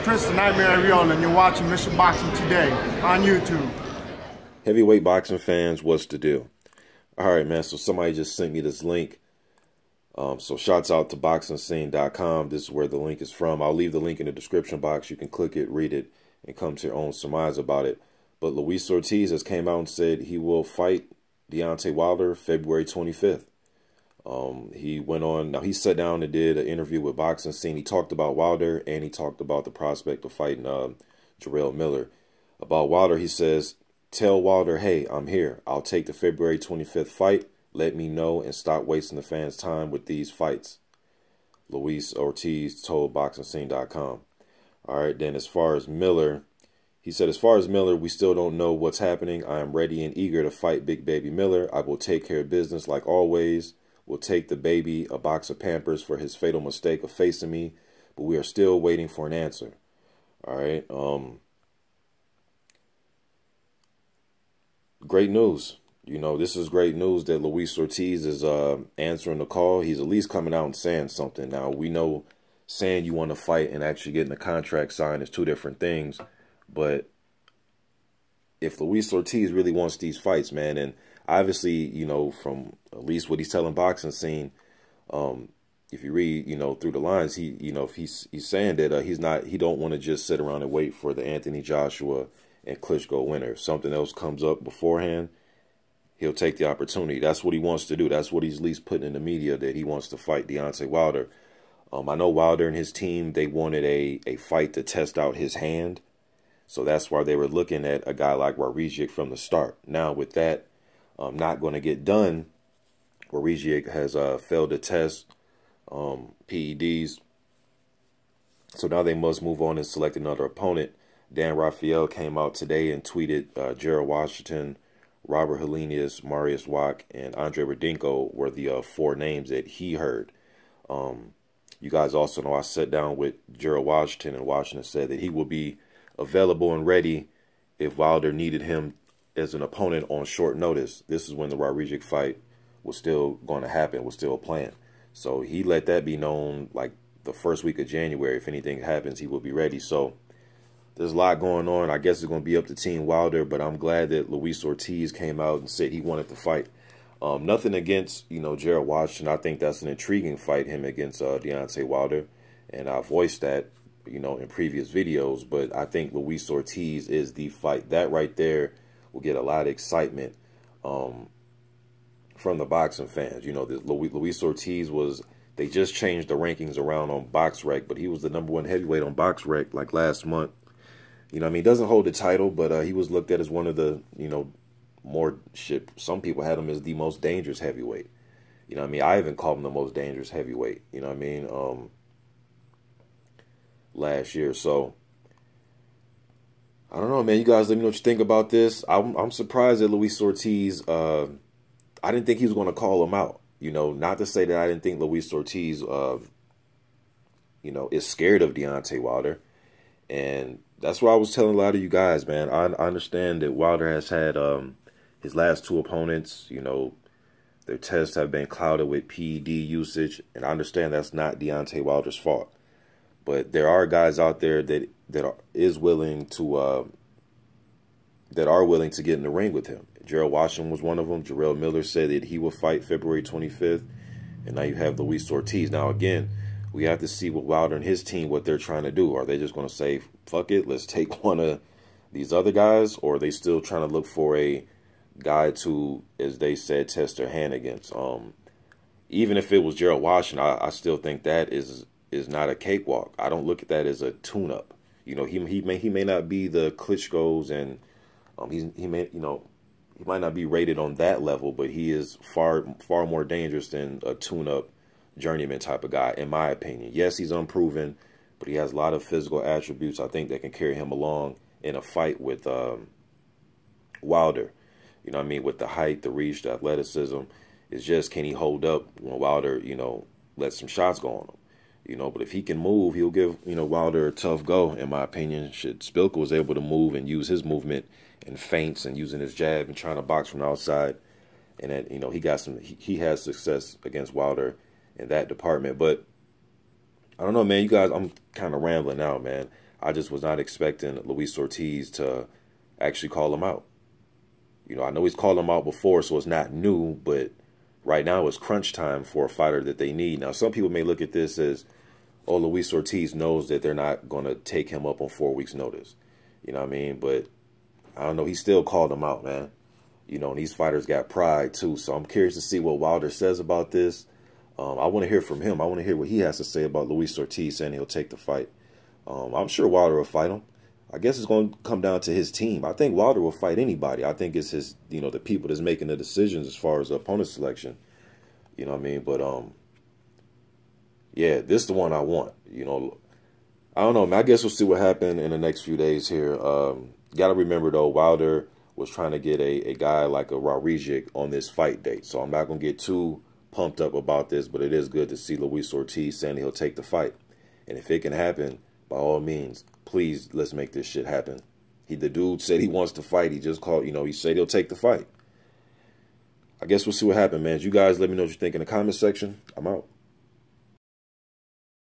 Chris the Nightmare Ariola, and you're watching Mission Boxing Today on YouTube. Heavyweight boxing fans, what's the deal? All right, man, so somebody just sent me this link. So shouts out to boxingscene.com. This is where the link is from. I'll leave the link in the description box. You can click it, read it, and come to your own surmise about it. But Luis Ortiz has came out and said he will fight Deontay Wilder February 25th. He went on, now he sat down and did an interview with Boxing Scene. He talked about Wilder and he talked about the prospect of fighting Jarrell Miller. About Wilder, he says, tell Wilder, hey, I'm here. I'll take the February 25th fight. Let me know and stop wasting the fans' time with these fights. Luis Ortiz told boxingscene.com. All right, then as far as Miller, he said, as far as Miller, we still don't know what's happening. I am ready and eager to fight Big Baby Miller. I will take care of business like always. We'll take the baby a box of Pampers for his fatal mistake of facing me, but we are still waiting for an answer. All right. Great news. You know, this is great news that Luis Ortiz is answering the call. He's at least coming out and saying something. Now, we know saying you want to fight and actually getting a contract signed is two different things. But if Luis Ortiz really wants these fights, man, and obviously, you know, from at least what he's telling Boxing Scene, if you read, you know, through the lines, he, you know, if he's saying that he don't want to just sit around and wait for the Anthony Joshua and Klitschko winner. If something else comes up beforehand, he'll take the opportunity. That's what he wants to do. That's what he's at least putting in the media, that he wants to fight Deontay Wilder. I know Wilder and his team, they wanted a fight to test out his hand. So that's why they were looking at a guy like Wawrzyk from the start. Now, with that not going to get done, Wawrzyk has failed to test PEDs. So now they must move on and select another opponent. Dan Rafael came out today and tweeted Gerald Washington, Robert Helenius, Marius Wack, and Andre Radenko were the 4 names that he heard. You guys also know I sat down with Gerald Washington, and Washington said that he will be available and ready if Wilder needed him as an opponent on short notice. This is when the Wawrzyk fight was still going to happen, was still planned. So he let that be known like the first week of January. If anything happens, he will be ready. So there's a lot going on. I guess it's going to be up to Team Wilder, but I'm glad that Luis Ortiz came out and said he wanted to fight. Nothing against, you know, Gerald Washington. I think that's an intriguing fight, him against Deontay Wilder. And I voiced that, you know, in previous videos. But I think Luis Ortiz is the fight. That right there will get a lot of excitement from the boxing fans. You know, Luis Ortiz was, they just changed the rankings around on BoxRec, but he was the #1 heavyweight on BoxRec like last month. You know, I mean, he doesn't hold the title, but he was looked at as one of the, you know, more shit. Some people had him as the most dangerous heavyweight. You know what I mean? I even called him the most dangerous heavyweight, you know what I mean, last year. So, I don't know, man. You guys let me know what you think about this. I'm surprised that Luis Ortiz, I didn't think he was going to call him out. You know, not to say that I didn't think Luis Ortiz, you know, is scared of Deontay Wilder. And that's what I was telling a lot of you guys, man. I understand that Wilder has had his last 2 opponents, you know, their tests have been clouded with PED usage. And I understand that's not Deontay Wilder's fault. But there are guys out there that are willing to get in the ring with him. Gerald Washington was one of them. Jarrell Miller said that he will fight February 25th. And now you have Luis Ortiz. Now, again, we have to see what Wilder and his team, what they're trying to do. Are they just going to say, fuck it, let's take one of these other guys? Or are they still trying to look for a guy to, as they said, test their hand against? Even if it was Gerald Washington, I still think that is not a cakewalk. I don't look at that as a tune-up. You know, he may not be the Klitschko's, and he may, you know, he might not be rated on that level, but he is far more dangerous than a tune-up journeyman type of guy, in my opinion. Yes, he's unproven, but he has a lot of physical attributes I think that can carry him along in a fight with Wilder. You know what I mean? With the height, the reach, the athleticism. It's just, can he hold up when Wilder, you know, lets some shots go on him? You know, but if he can move, he'll give, you know, Wilder a tough go, in my opinion. Spilka was able to move and use his movement and feints and using his jab and trying to box from the outside. And that, you know, he has success against Wilder in that department. But I don't know, man. You guys, I'm kind of rambling now, man. I just was not expecting Luis Ortiz to actually call him out. You know, I know he's called him out before, so it's not new, but right now it's crunch time for a fighter that they need. Now, some people may look at this as, oh, Luis Ortiz knows that they're not going to take him up on 4 weeks' notice. You know what I mean? But I don't know. He still called him out, man. You know, and these fighters got pride, too. So I'm curious to see what Wilder says about this. I want to hear from him. I want to hear what he has to say about Luis Ortiz saying he'll take the fight. I'm sure Wilder will fight him. I guess it's going to come down to his team. I think Wilder will fight anybody. I think it's his, you know, the people that's making the decisions as far as the opponent selection. You know what I mean? But, yeah, this is the one I want. You know, I don't know, man. I guess we'll see what happens in the next few days here. Got to remember, though, Wilder was trying to get a guy like a Rodriguez on this fight date. So I'm not going to get too pumped up about this, but it is good to see Luis Ortiz saying he'll take the fight. And if it can happen, by all means, please, let's make this shit happen. The dude said he wants to fight. He just called, you know, he said he'll take the fight. I guess we'll see what happens, man. You guys let me know what you think in the comment section. I'm out.